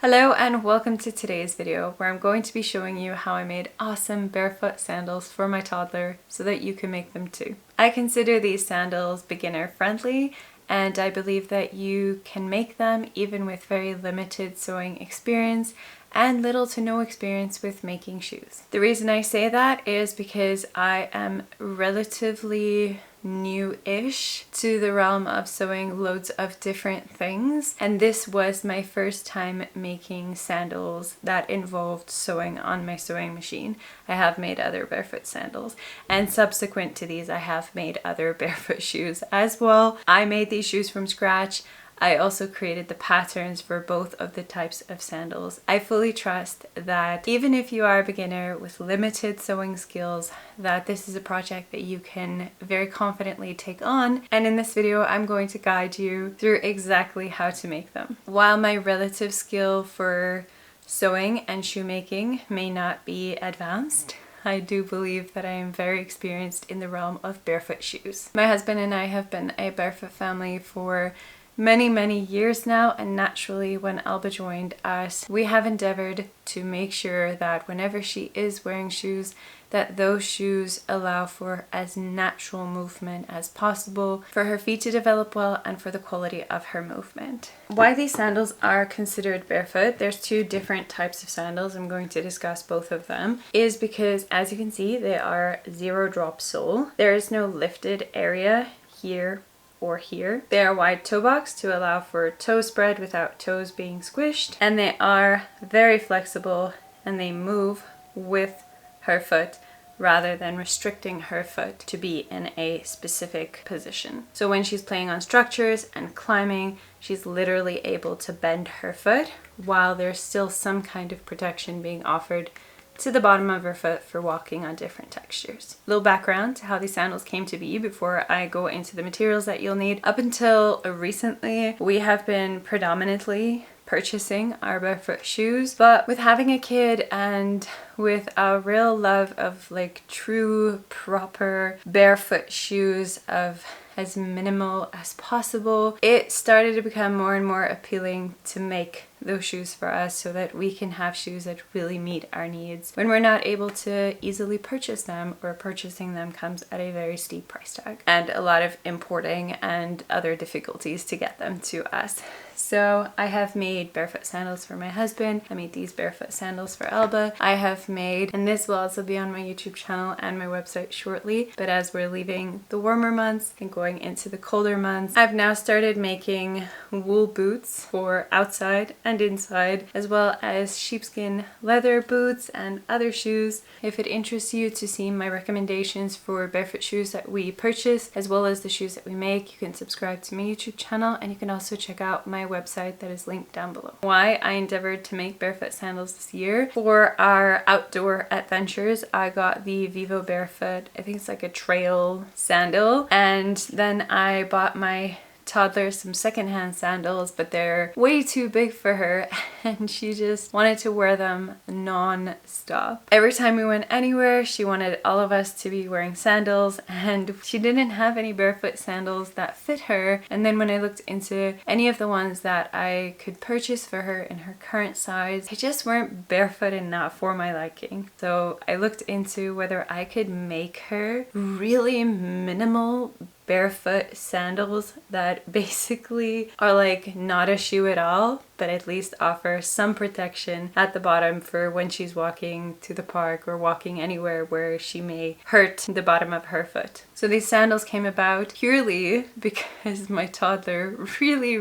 Hello and welcome to today's video where I'm going to be showing you how I made awesome barefoot sandals for my toddler so that you can make them too. I consider these sandals beginner friendly and I believe that you can make them even with very limited sewing experience and little to no experience with making shoes. The reason I say that is because I am relatively new-ish to the realm of sewing loads of different things, and this was my first time making sandals that involved sewing on my sewing machine. I have made other barefoot sandals, and subsequent to these I have made other barefoot shoes as well. I made these shoes from scratch. I also created the patterns for both of the types of sandals. I fully trust that even if you are a beginner with limited sewing skills, that this is a project that you can very confidently take on. And in this video, I'm going to guide you through exactly how to make them. While my relative skill for sewing and shoemaking may not be advanced, I do believe that I am very experienced in the realm of barefoot shoes. My husband and I have been a barefoot family for many years now, and naturally when Alba joined us, we have endeavored to make sure that whenever she is wearing shoes, that those shoes allow for as natural movement as possible, for her feet to develop well and for the quality of her movement. Why these sandals are considered barefoot, there's two different types of sandals, I'm going to discuss both of them, is because as you can see they are zero drop sole. There is no lifted area here or here. They are wide toe box to allow for toe spread without toes being squished, and they are very flexible and they move with her foot rather than restricting her foot to be in a specific position. So when she's playing on structures and climbing, she's literally able to bend her foot while there's still some kind of protection being offered to the bottom of her foot for walking on different textures. Little background to how these sandals came to be before I go into the materials that you'll need. Up until recently, we have been predominantly purchasing our barefoot shoes, but with having a kid and with a real love of like true proper barefoot shoes of as minimal as possible, it started to become more and more appealing to make those shoes for us so that we can have shoes that really meet our needs when we're not able to easily purchase them, or purchasing them comes at a very steep price tag and a lot of importing and other difficulties to get them to us. So I have made barefoot sandals for my husband. I made these barefoot sandals for Alba. I have made, and this will also be on my YouTube channel and my website shortly, but as we're leaving the warmer months and going into the colder months, I've now started making wool boots for outside and inside, as well as sheepskin leather boots and other shoes. If it interests you to see my recommendations for barefoot shoes that we purchase, as well as the shoes that we make, you can subscribe to my YouTube channel, and you can also check out my website that is linked down below. Why I endeavored to make barefoot sandals this year: for our outdoor adventures, I got the Vivo Barefoot, I think it's like a trail sandal, and then I bought my toddler some secondhand sandals, but they're way too big for her and she just wanted to wear them non-stop. Every time we went anywhere, she wanted all of us to be wearing sandals, and she didn't have any barefoot sandals that fit her. And then when I looked into any of the ones that I could purchase for her in her current size, they just weren't barefoot enough for my liking. So I looked into whether I could make her really minimal barefoot sandals that basically are like not a shoe at all, but at least offer some protection at the bottom for when she's walking to the park or walking anywhere where she may hurt the bottom of her foot. So these sandals came about purely because my toddler really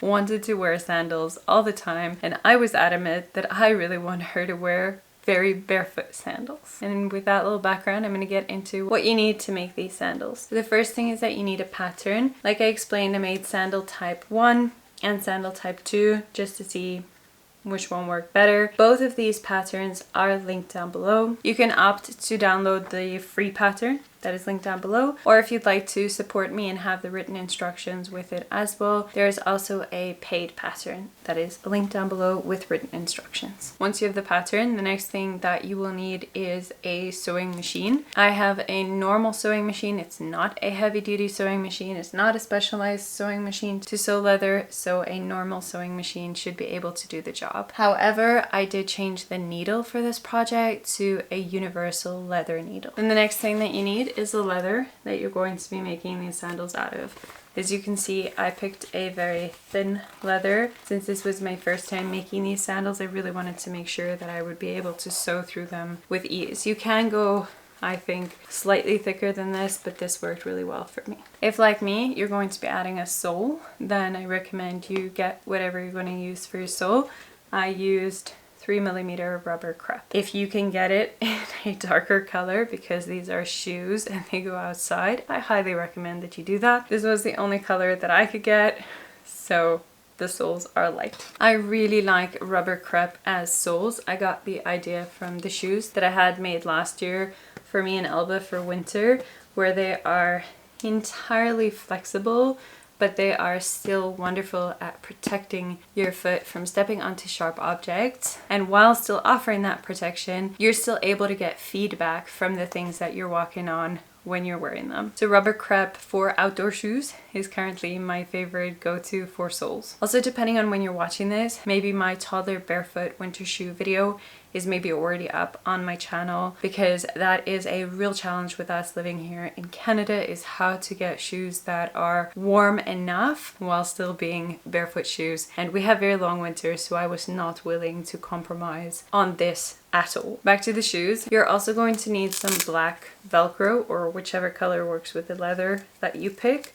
wanted to wear sandals all the time, and I was adamant that I really wanted her to wear very barefoot sandals. And with that little background, I'm going to get into what you need to make these sandals. So the first thing is that you need a pattern. Like I explained, I made Sandal Type 1 and Sandal Type 2 just to see which one worked better. Both of these patterns are linked down below. You can opt to download the free pattern that is linked down below. Or if you'd like to support me and have the written instructions with it as well, there is also a paid pattern that is linked down below with written instructions. Once you have the pattern, the next thing that you will need is a sewing machine. I have a normal sewing machine. It's not a heavy duty sewing machine. It's not a specialized sewing machine to sew leather, so a normal sewing machine should be able to do the job. However, I did change the needle for this project to a universal leather needle. Then the next thing that you need is the leather that you're going to be making these sandals out of. As you can see, I picked a very thin leather. Since this was my first time making these sandals, I really wanted to make sure that I would be able to sew through them with ease. You can go, I think, slightly thicker than this, but this worked really well for me. If, like me, you're going to be adding a sole, then I recommend you get whatever you're going to use for your sole. I used 3mm rubber crepe. If you can get it in a darker color, because these are shoes and they go outside, I highly recommend that you do that. This was the only color that I could get, so the soles are light. I really like rubber crepe as soles. I got the idea from the shoes that I had made last year for me and Elba for winter, where they are entirely flexible, but they are still wonderful at protecting your foot from stepping onto sharp objects. And while still offering that protection, you're still able to get feedback from the things that you're walking on when you're wearing them. So rubber crepe for outdoor shoes is currently my favorite go-to for soles. Also, depending on when you're watching this, maybe my toddler barefoot winter shoe video is maybe already up on my channel, because that is a real challenge with us living here in Canada, is how to get shoes that are warm enough while still being barefoot shoes. And we have very long winters, so I was not willing to compromise on this at all. Back to the shoes. You're also going to need some black Velcro, or whichever color works with the leather that you pick,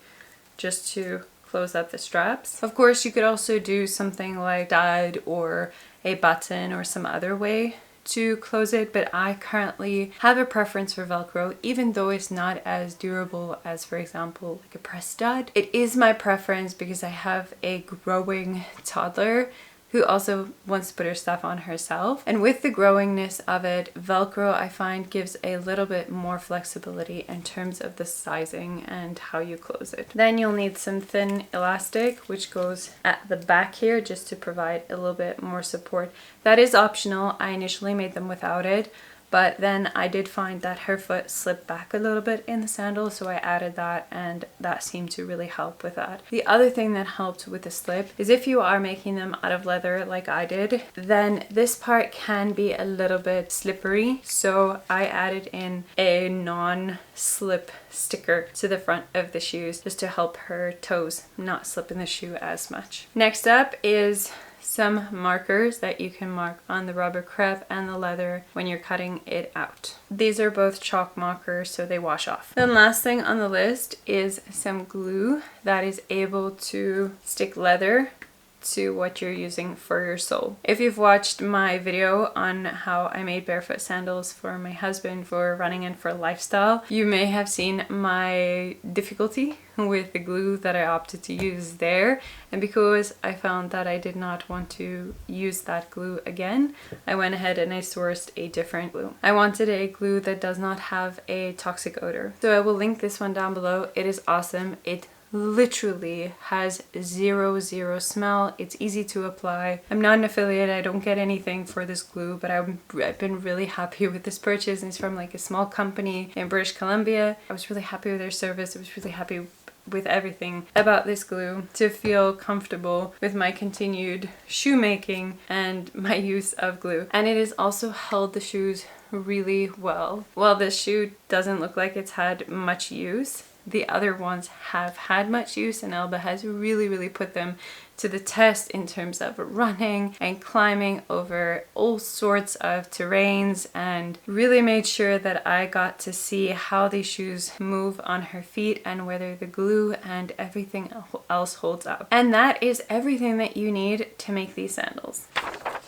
just to close up the straps. Of course, you could also do something like dyed or a button or some other way to close it, but I currently have a preference for Velcro, even though it's not as durable as, for example, like a press stud. It is my preference because I have a growing toddler who also wants to put her stuff on herself. And with the growingness of it, Velcro I find gives a little bit more flexibility in terms of the sizing and how you close it. Then you'll need some thin elastic, which goes at the back here just to provide a little bit more support. That is optional. I initially made them without it, but then I did find that her foot slipped back a little bit in the sandal, so I added that, and that seemed to really help with that. The other thing that helped with the slip is if you are making them out of leather like I did, then this part can be a little bit slippery, so I added in a non-slip sticker to the front of the shoes just to help her toes not slip in the shoe as much. Next up is some markers that you can mark on the rubber crepe and the leather when you're cutting it out. These are both chalk markers, so they wash off. Then last thing on the list is some glue that is able to stick leather to what you're using for your sole. If you've watched my video on how I made barefoot sandals for my husband for running and for lifestyle, you may have seen my difficulty with the glue that I opted to use there. And because I found that I did not want to use that glue again, I went ahead and I sourced a different glue. I wanted a glue that does not have a toxic odor. So I will link this one down below. It is awesome. It literally has zero smell. It's easy to apply. I'm not an affiliate, I don't get anything for this glue, but I've been really happy with this purchase. And it's from like a small company in British Columbia. I was really happy with their service. I was really happy with everything about this glue to feel comfortable with my continued shoemaking and my use of glue. And it has also held the shoes really well. While this shoe doesn't look like it's had much use, the other ones have had much use, and Elba has really put them to the test in terms of running and climbing over all sorts of terrains, and really made sure that I got to see how these shoes move on her feet and whether the glue and everything else holds up. And that is everything that you need to make these sandals.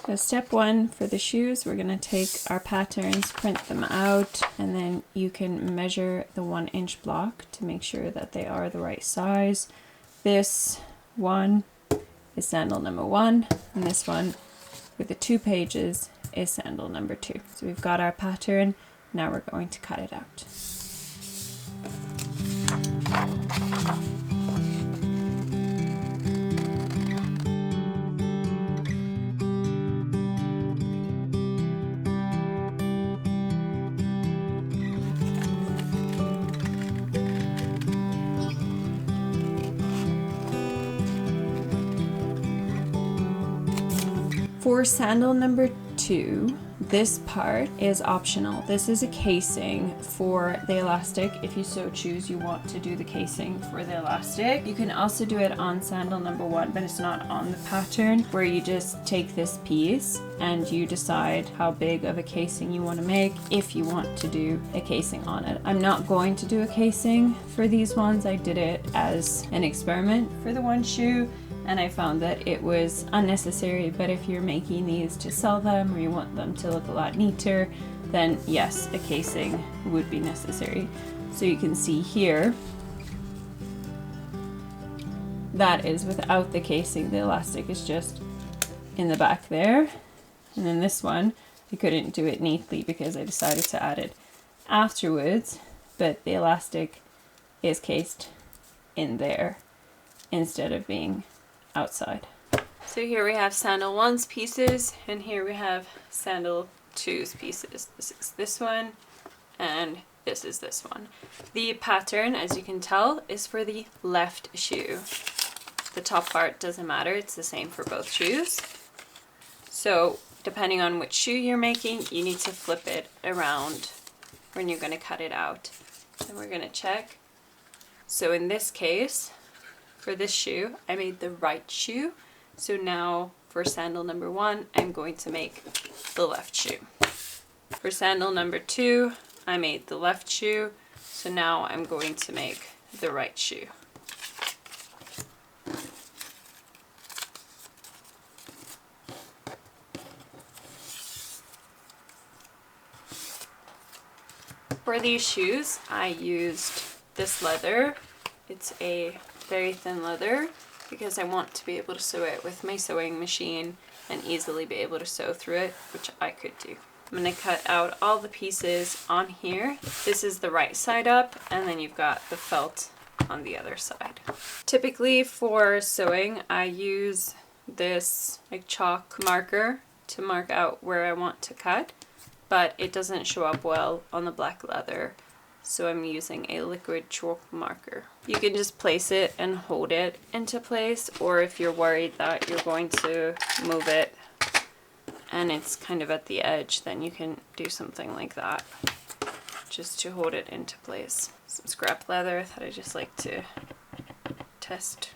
So step one for the shoes, we're going to take our patterns, print them out, and then you can measure the 1-inch block to make sure that they are the right size. This one is sandal number 1, and this one with the 2 pages is sandal number 2. So we've got our pattern, now we're going to cut it out. For sandal number 2, this part is optional. This is a casing for the elastic. If you so choose, you want to do the casing for the elastic. You can also do it on sandal number 1, but it's not on the pattern, where you just take this piece and you decide how big of a casing you want to make, if you want to do a casing on it. I'm not going to do a casing for these ones. I did it as an experiment for the one shoe, and I found that it was unnecessary. But if you're making these to sell them, or you want them to look a lot neater, then yes, a casing would be necessary. So you can see here, that is without the casing. The elastic is just in the back there. And then this one, I couldn't do it neatly because I decided to add it afterwards, but the elastic is cased in there instead of being outside. So here we have sandal 1's pieces, and here we have sandal 2's pieces. This is this one, and this is this one. The pattern, as you can tell, is for the left shoe. The top part doesn't matter, it's the same for both shoes. So depending on which shoe you're making, you need to flip it around when you're going to cut it out. And we're going to check. So in this case, for this shoe, I made the right shoe. So now for sandal number 1, I'm going to make the left shoe. For sandal number 2, I made the left shoe. So now I'm going to make the right shoe. For these shoes, I used this leather. It's a very thin leather because I want to be able to sew it with my sewing machine and easily be able to sew through it, which I could do. I'm going to cut out all the pieces on here. This is the right side up, and then you've got the felt on the other side. Typically for sewing, I use this like chalk marker to mark out where I want to cut, but it doesn't show up well on the black leather, so I'm using a liquid chalk marker. You can just place it and hold it into place, or if you're worried that you're going to move it and it's kind of at the edge, then you can do something like that just to hold it into place. Some scrap leather that I just like to test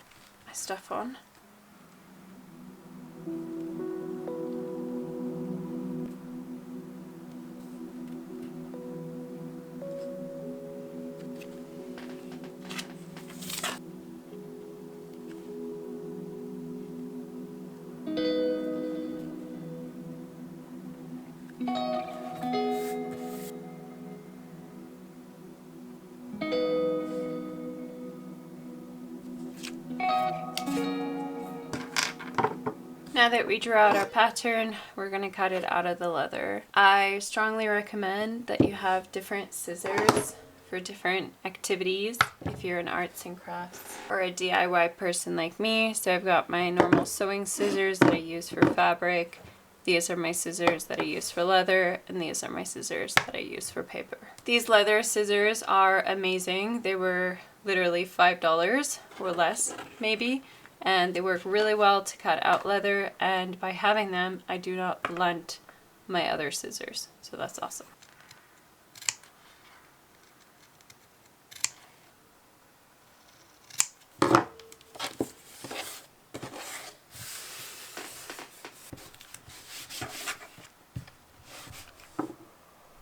my stuff on. Now that we drew out our pattern, we're going to cut it out of the leather. I strongly recommend that you have different scissors for different activities if you're an arts and crafts or a DIY person like me. So I've got my normal sewing scissors that I use for fabric. These are my scissors that I use for leather, and these are my scissors that I use for paper. These leather scissors are amazing. They were literally $5 or less, maybe. And they work really well to cut out leather, and by having them, I do not blunt my other scissors. So that's awesome.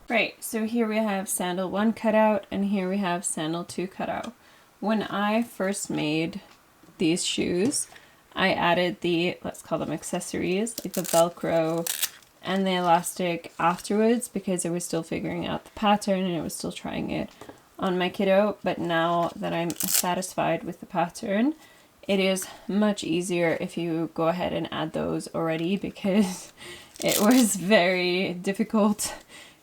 Right, so here we have sandal 1 cut out, and here we have sandal 2 cut out. When I first made these shoes, I added the, let's call them accessories, like the Velcro and the elastic afterwards, because I was still figuring out the pattern and I was still trying it on my kiddo. But now that I'm satisfied with the pattern, it is much easier if you go ahead and add those already, because it was very difficult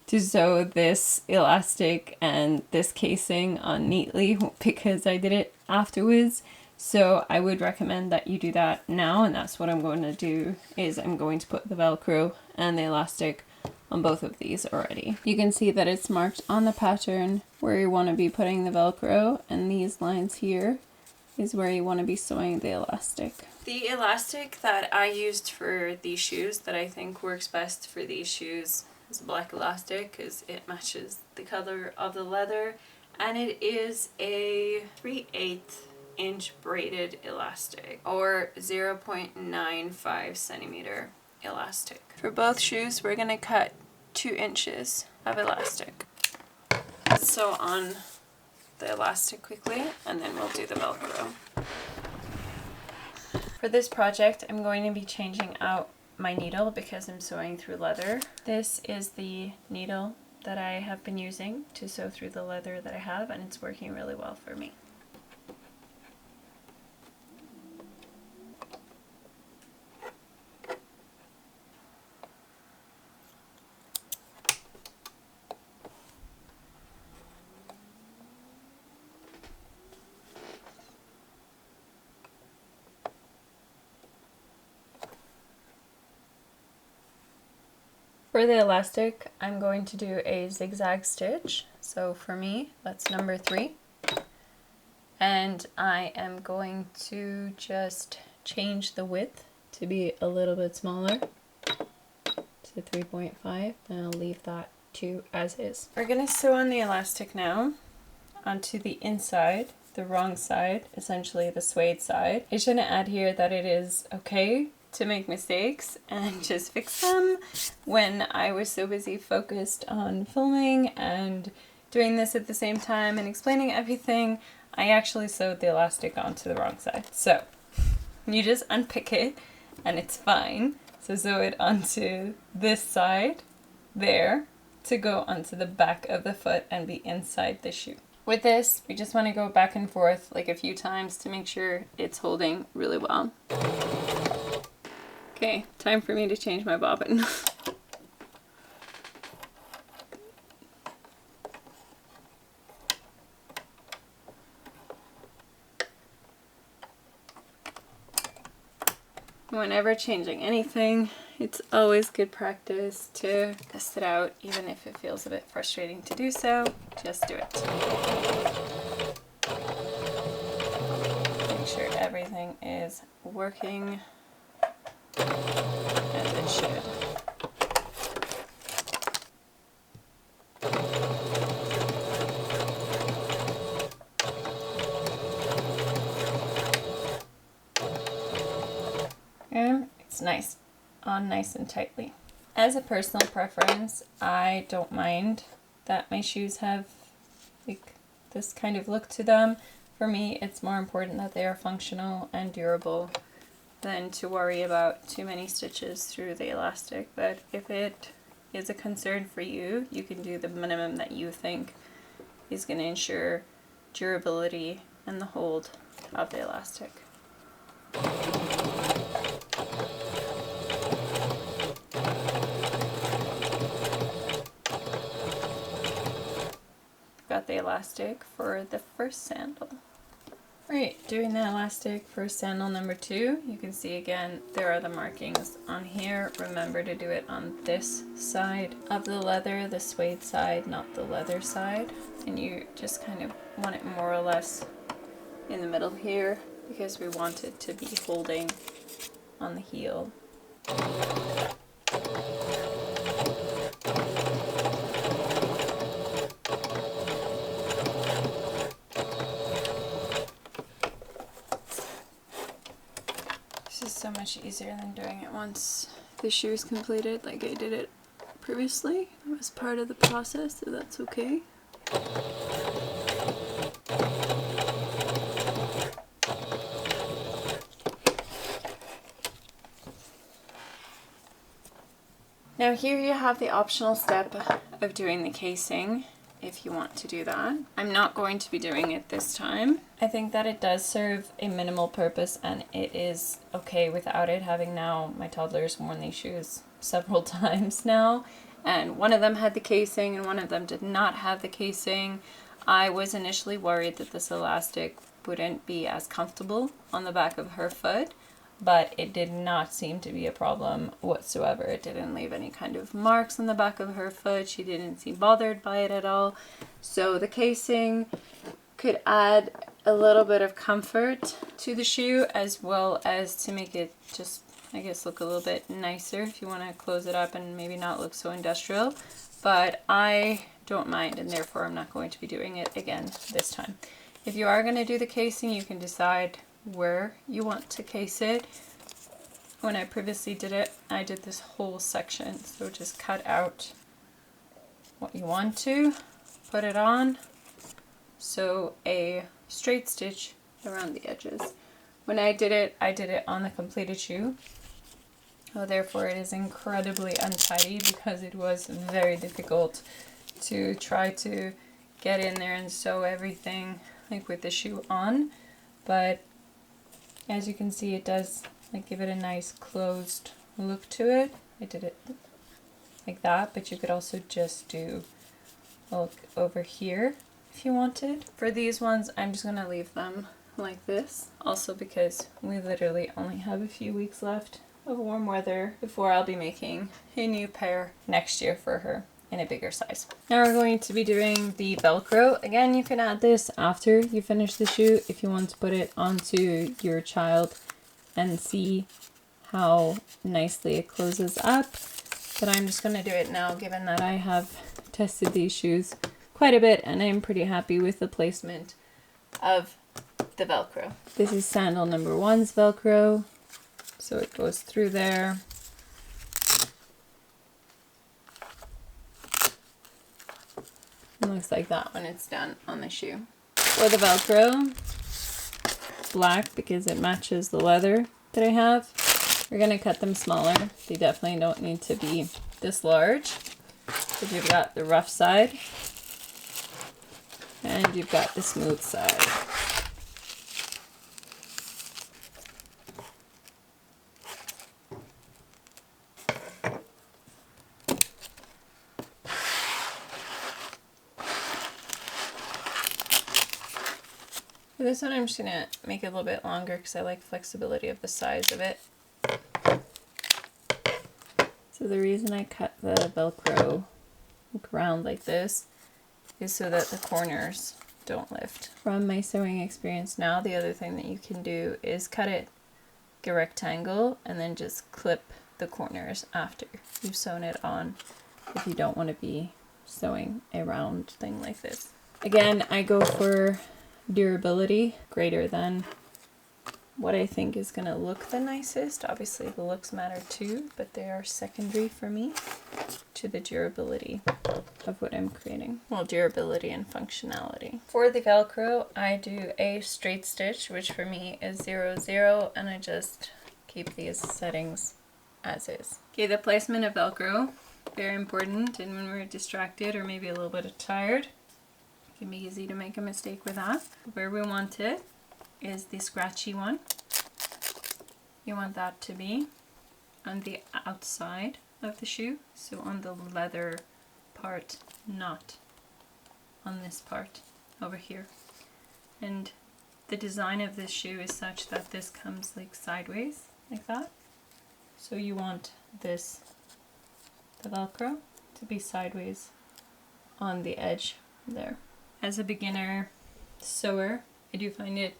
to sew this elastic and this casing on neatly because I did it afterwards. So I would recommend that you do that now, and that's what I'm going to do, is I'm going to put the Velcro and the elastic on both of these already. You can see that it's marked on the pattern where you want to be putting the Velcro, and these lines here is where you want to be sewing the elastic. The elastic that I used for these shoes that I think works best for these shoes is black elastic because it matches the color of the leather, and it is a 3/8 inch braided elastic or 0.95 centimeter elastic. For both shoes we're going to cut 2 inches of elastic. Let's sew on the elastic quickly and then we'll do the Velcro. For this project I'm going to be changing out my needle because I'm sewing through leather. This is the needle that I have been using to sew through the leather that I have, and it's working really well for me. For the elastic, I'm going to do a zigzag stitch. So for me, that's number 3. And I am going to just change the width to be a little bit smaller to 3.5, and I'll leave that 2 as is. We're going to sew on the elastic now onto the inside, the wrong side, essentially the suede side. I shouldn't add here that it is okay to make mistakes and just fix them. When I was so busy focused on filming and doing this at the same time and explaining everything, I actually sewed the elastic onto the wrong side. So you just unpick it and it's fine. So sew it onto this side there to go onto the back of the foot and be inside the shoe. With this, we just want to go back and forth like a few times to make sure it's holding really well. Okay, time for me to change my bobbin. Whenever changing anything, it's always good practice to test it out, even if it feels a bit frustrating to do so. Just do it. Make sure everything is working as it should. And it's nice and tightly. As a personal preference, I don't mind that my shoes have like this kind of look to them. For me, it's more important that they are functional and durable than to worry about too many stitches through the elastic. But if it is a concern for you, you can do the minimum that you think is going to ensure durability and the hold of the elastic. Got the elastic for the first sandal. Right, doing the elastic for sandal number 2, you can see again there are the markings on here. Remember to do it on this side of the leather, the suede side, not the leather side. And you just kind of want it more or less in the middle here because we want it to be holding on the heel. So much easier than doing it once the shoe is completed, like I did it previously. It was part of the process, so that's okay. Now here you have the optional step of doing the casing if you want to do that. I'm not going to be doing it this time. I think that it does serve a minimal purpose and it is okay without it, having now my toddler's worn these shoes several times now and one of them had the casing and one of them did not have the casing. I was initially worried that this elastic wouldn't be as comfortable on the back of her foot, but it did not seem to be a problem whatsoever. It didn't leave any kind of marks on the back of her foot. She didn't seem bothered by it at all. So the casing could add a little bit of comfort to the shoe, as well as to make it just, I guess, look a little bit nicer if you want to close it up and maybe not look so industrial. But I don't mind, and therefore I'm not going to be doing it again this time. If you are going to do the casing, you can decide where you want to case it. When I previously did it, I did this whole section, so just cut out what you want to, put it on, sew a straight stitch around the edges. When I did it on the completed shoe, so therefore it is incredibly untidy because it was very difficult to try to get in there and sew everything like with the shoe on. But as you can see, it does like give it a nice closed look to it. I did it like that, but you could also just do a look over here if you wanted. For these ones, I'm just gonna leave them like this, also because we literally only have a few weeks left of warm weather before I'll be making a new pair next year for her in a bigger size. Now we're going to be doing the Velcro. Again, you can add this after you finish the shoe if you want to put it onto your child and see how nicely it closes up. But I'm just going to do it now, given that I have tested these shoes quite a bit and I'm pretty happy with the placement of the Velcro. This is sandal number 1's Velcro. So it goes through there. It looks like that when it's done on the shoe. For the Velcro, black because it matches the leather that I have. We're going to cut them smaller. They definitely don't need to be this large. Because you've got the rough side and you've got the smooth side. For this one, I'm just going to make it a little bit longer because I like flexibility of the size of it. So the reason I cut the Velcro around like this is so that the corners don't lift. From my sewing experience now, the other thing that you can do is cut it like a rectangle and then just clip the corners after you've sewn it on if you don't want to be sewing a round thing like this. Again, I go for durability greater than what I think is going to look the nicest. Obviously the looks matter too, but they are secondary for me to the durability of what I'm creating. Well, durability and functionality. For the Velcro, I do a straight stitch, which for me is 0, 0, and I just keep these settings as is. Okay, the placement of Velcro, very important, and when we're distracted or maybe a little bit tired, it can be easy to make a mistake with that. Where we want it is the scratchy one. You want that to be on the outside of the shoe, so on the leather part, not on this part over here. And the design of this shoe is such that this comes like sideways, like that. So you want this, the Velcro, to be sideways on the edge there. As a beginner sewer, I do find it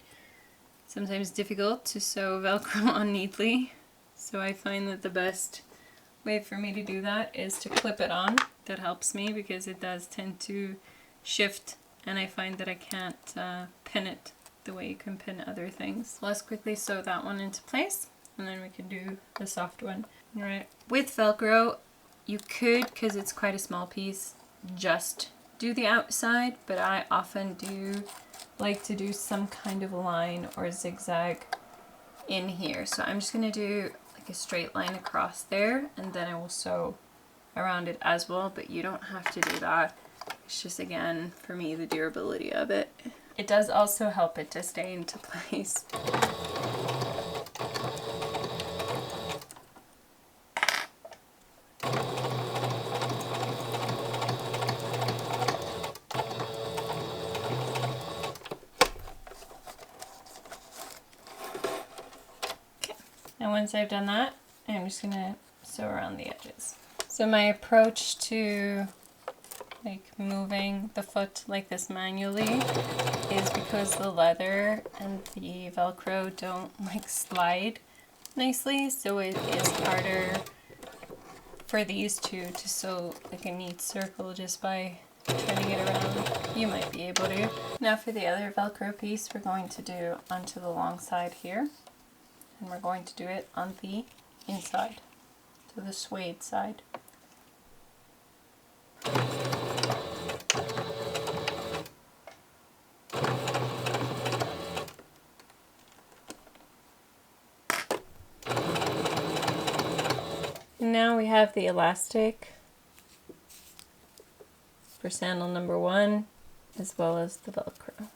sometimes difficult to sew Velcro on neatly, so I find that the best way for me to do that is to clip it on. That helps me because it does tend to shift, and I find that I can't pin it the way you can pin other things. Let's quickly sew that one into place, and then we can do the soft one. Alright, with Velcro, you could, because it's quite a small piece, just do the outside, but I often do like to do some kind of line or zigzag in here. So I'm just going to do like a straight line across there, and then I will sew around it as well, but you don't have to do that. It's just, again, for me, the durability of it. It does also help it to stay into place. once I've done that, I'm just gonna sew around the edges. So my approach to like moving the foot like this manually is because the leather and the Velcro don't like slide nicely, so it is harder for these two to sew like a neat circle just by turning it around. You might be able to. Now for the other Velcro piece, we're going to do onto the long side here, and we're going to do it on the inside, to the suede side. Now we have the elastic for sandal number 1, as well as the Velcro.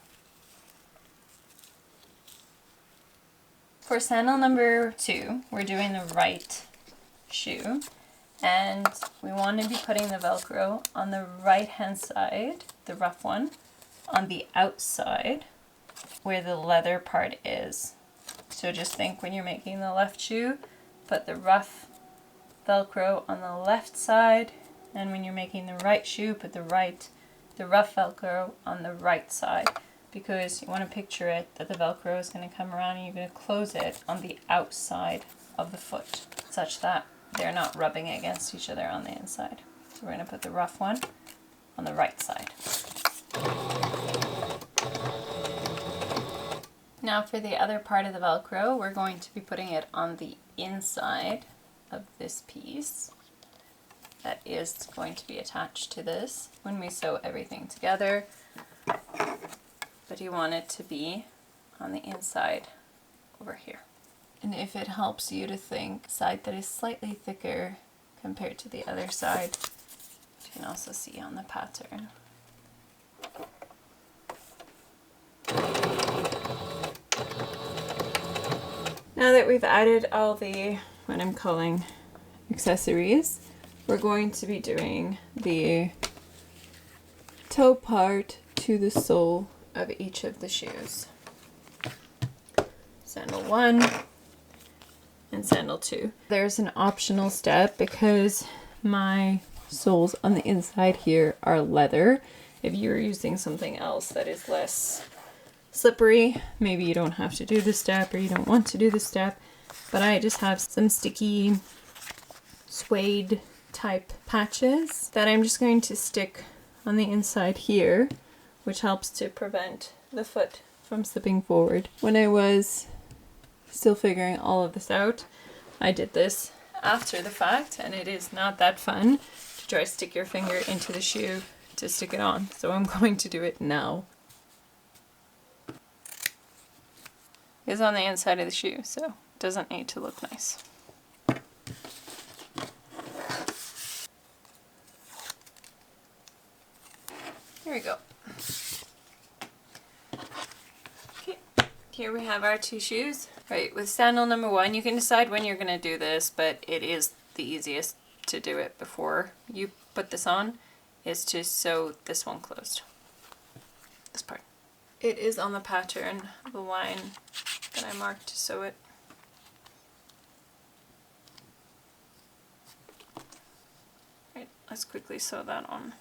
For sandal number 2, we're doing the right shoe, and we want to be putting the Velcro on the right hand side, the rough one, on the outside where the leather part is. So just think when you're making the left shoe, put the rough Velcro on the left side, and when you're making the right shoe, put the rough Velcro on the right side, because you want to picture it that the Velcro is going to come around and you're going to close it on the outside of the foot, such that they're not rubbing against each other on the inside. So we're going to put the rough one on the right side. Now for the other part of the Velcro, we're going to be putting it on the inside of this piece that is going to be attached to this when we sew everything together, but you want it to be on the inside over here. And if it helps you to think, side that is slightly thicker compared to the other side, you can also see on the pattern. Now that we've added all the, what I'm calling accessories, we're going to be doing the toe part to the sole of each of the shoes. Sandal 1 and sandal 2. There's an optional step because my soles on the inside here are leather. If you're using something else that is less slippery, maybe you don't have to do the step or you don't want to do the step, but I just have some sticky suede type patches that I'm just going to stick on the inside here, which helps to prevent the foot from slipping forward. When I was still figuring all of this out, I did this after the fact, and it is not that fun to try to stick your finger into the shoe to stick it on, so I'm going to do it now. It's on the inside of the shoe, so it doesn't need to look nice. Here we go. Okay, here we have our two shoes. Right, with sandal number 1, you can decide when you're going to do this, but it is the easiest to do it before you put this on, is to sew this one closed. This part. It is on the pattern, the line that I marked to sew it. Right, let's quickly sew that on.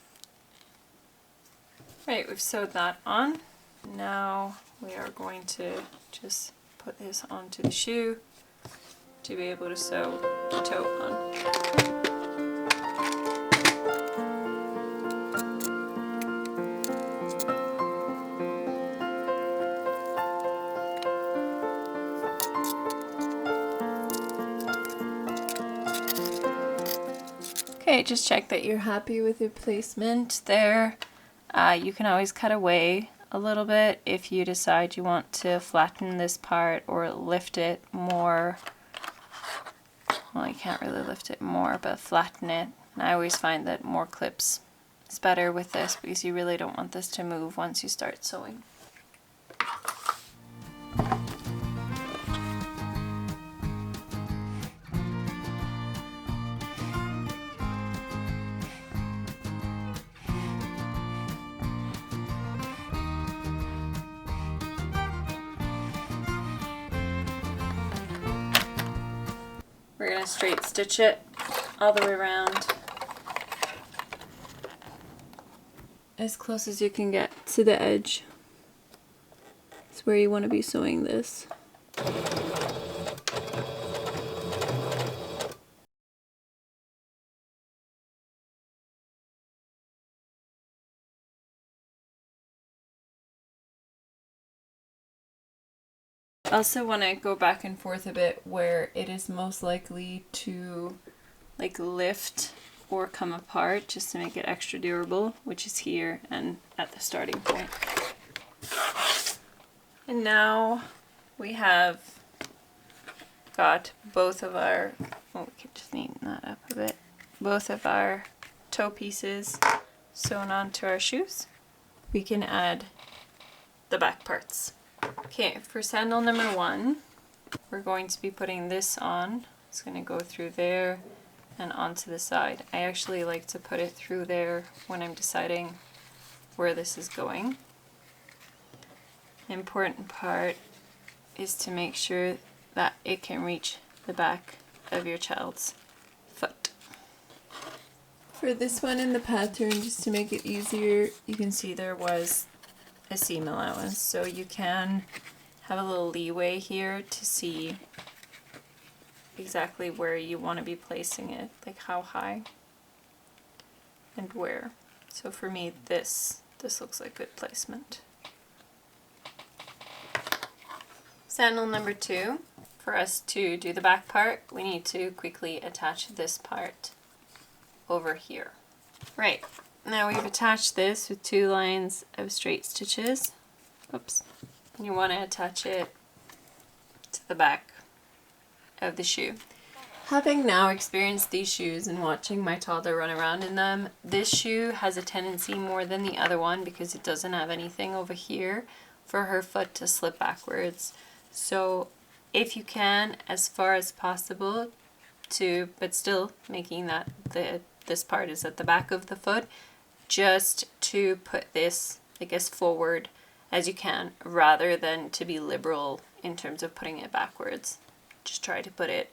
Right, we've sewed that on. Now we are going to just put this onto the shoe to be able to sew the toe on. Okay, just check that you're happy with your placement there. You can always cut away a little bit if you decide you want to flatten this part or lift it more. Well, you can't really lift it more, but flatten it. And I always find that more clips is better with this because you really don't want this to move once you start sewing. We're going to straight stitch it all the way around, as close as you can get to the edge. It's where you want to be sewing this. I also want to go back and forth a bit where it is most likely to like lift or come apart, just to make it extra durable, which is here and at the starting point. And now we have got both of our, oh, we could just neaten that up a bit, both of our toe pieces sewn onto our shoes. We can add the back parts. Okay, for sandal number 1, we're going to be putting this on. It's going to go through there and onto the side. I actually like to put it through there when I'm deciding where this is going. The important part is to make sure that it can reach the back of your child's foot. For this one in the pattern, just to make it easier, you can see there was a seam allowance, so you can have a little leeway here to see exactly where you want to be placing it, like how high and where. So for me, this looks like good placement. Sandal number 2, for us to do the back part, we need to quickly attach this part over here. Right. Now we've attached this with 2 lines of straight stitches. Oops. And you want to attach it to the back of the shoe. Having now experienced these shoes and watching my toddler run around in them, this shoe has a tendency more than the other one, because it doesn't have anything over here, for her foot to slip backwards. So if you can, as far as possible, but still making that this part is at the back of the foot, just to put this, I guess, forward as you can, rather than to be liberal in terms of putting it backwards. Just try to put it,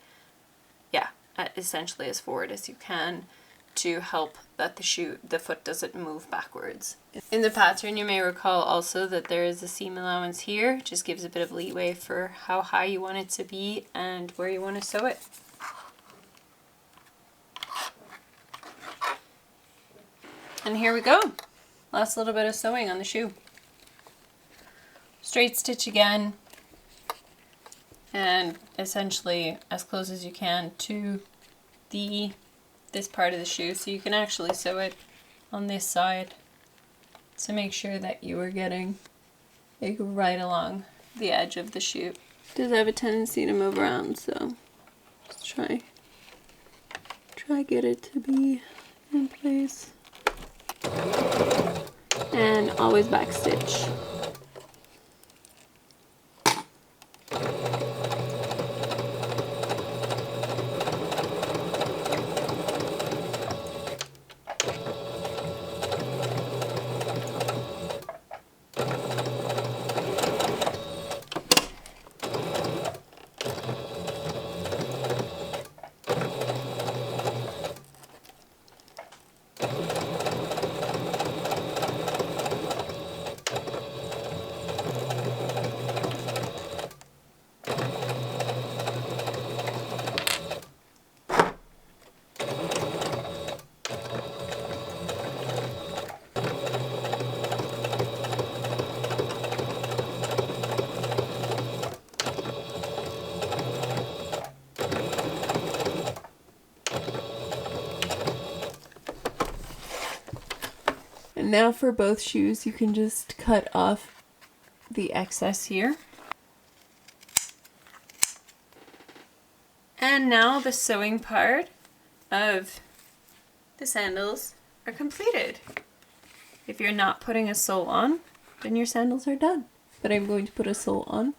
yeah, essentially as forward as you can, to help that the foot doesn't move backwards. In the pattern, you may recall also that there is a seam allowance here. It just gives a bit of leeway for how high you want it to be and where you want to sew it. And here we go. Last little bit of sewing on the shoe. Straight stitch again, and essentially as close as you can to this part of the shoe, so you can actually sew it on this side to make sure that you are getting like right along the edge of the shoe. It does have a tendency to move around, so just try get it to be in place. And always back stitch. And now for both shoes, you can just cut off the excess here. And now the sewing part of the sandals are completed. If you're not putting a sole on, then your sandals are done. But I'm going to put a sole on,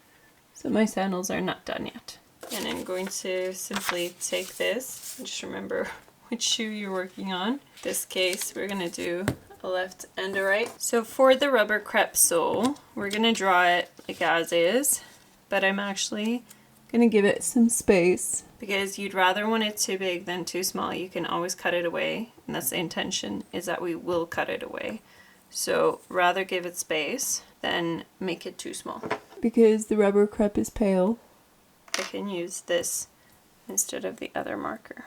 so my sandals are not done yet. And I'm going to simply take this, and just remember which shoe you're working on. In this case, we're going to do a left and a right. So for the rubber crepe sole, we're going to draw it like as is, but I'm actually going to give it some space because you'd rather want it too big than too small. You can always cut it away, and that's the intention, is that we will cut it away. So rather give it space than make it too small. Because the rubber crepe is pale, I can use this instead of the other marker.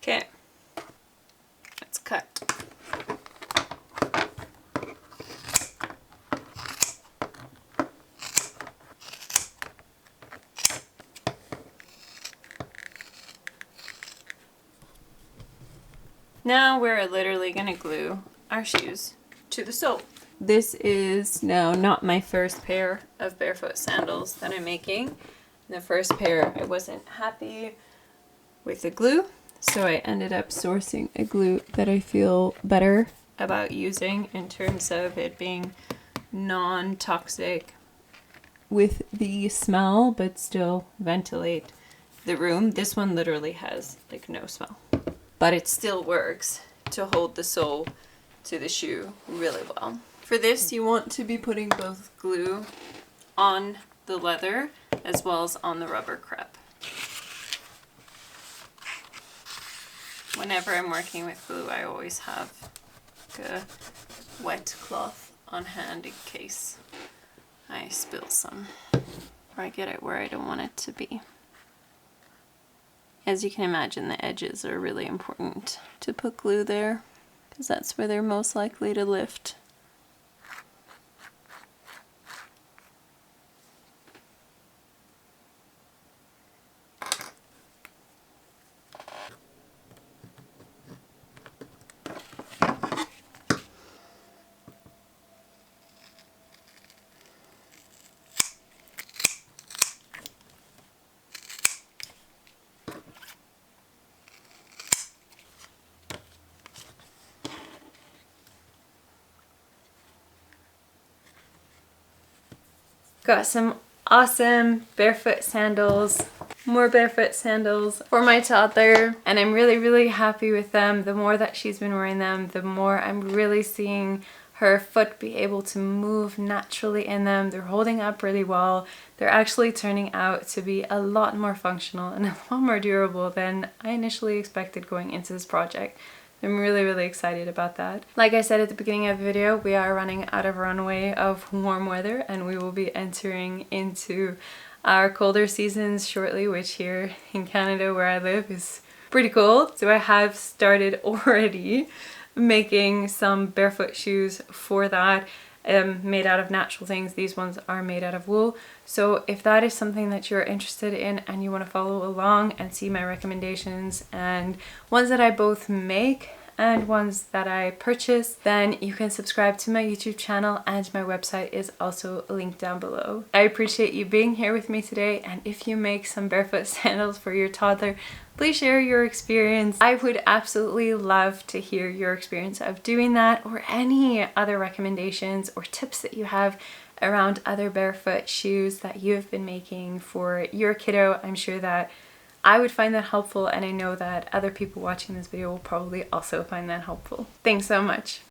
Okay, let's cut. Now we're literally going to glue our shoes to the sole. This is now not my first pair of barefoot sandals that I'm making. The first pair I wasn't happy with the glue, so I ended up sourcing a glue that I feel better about using in terms of it being non-toxic with the smell but still ventilate the room. This one literally has like no smell, but it still works to hold the sole to the shoe really well. For this, you want to be putting both glue on the leather as well as on the rubber crepe. Whenever I'm working with glue, I always have a wet cloth on hand in case I spill some or I get it where I don't want it to be. As you can imagine, the edges are really important to put glue there because that's where they're most likely to lift. Got some awesome barefoot sandals, more barefoot sandals for my toddler, and I'm really happy with them. The more that she's been wearing them, the more I'm really seeing her foot be able to move naturally in them. They're holding up really well. They're actually turning out to be a lot more functional and a lot more durable than I initially expected going into this project. I'm really excited about that. Like I said at the beginning of the video, we are running out of runway of warm weather and we will be entering into our colder seasons shortly, which here in Canada where I live is pretty cold. So I have started already making some barefoot shoes for that, made out of natural things. These ones are made out of wool. So if that is something that you're interested in and you want to follow along and see my recommendations and ones that I both make and ones that I purchase, then you can subscribe to my YouTube channel, and my website is also linked down below. I appreciate you being here with me today, and if you make some barefoot sandals for your toddler, please share your experience. I would absolutely love to hear your experience of doing that, or any other recommendations or tips that you have around other barefoot shoes that you've been making for your kiddo. I'm sure that I would find that helpful, and I know that other people watching this video will probably also find that helpful. Thanks so much.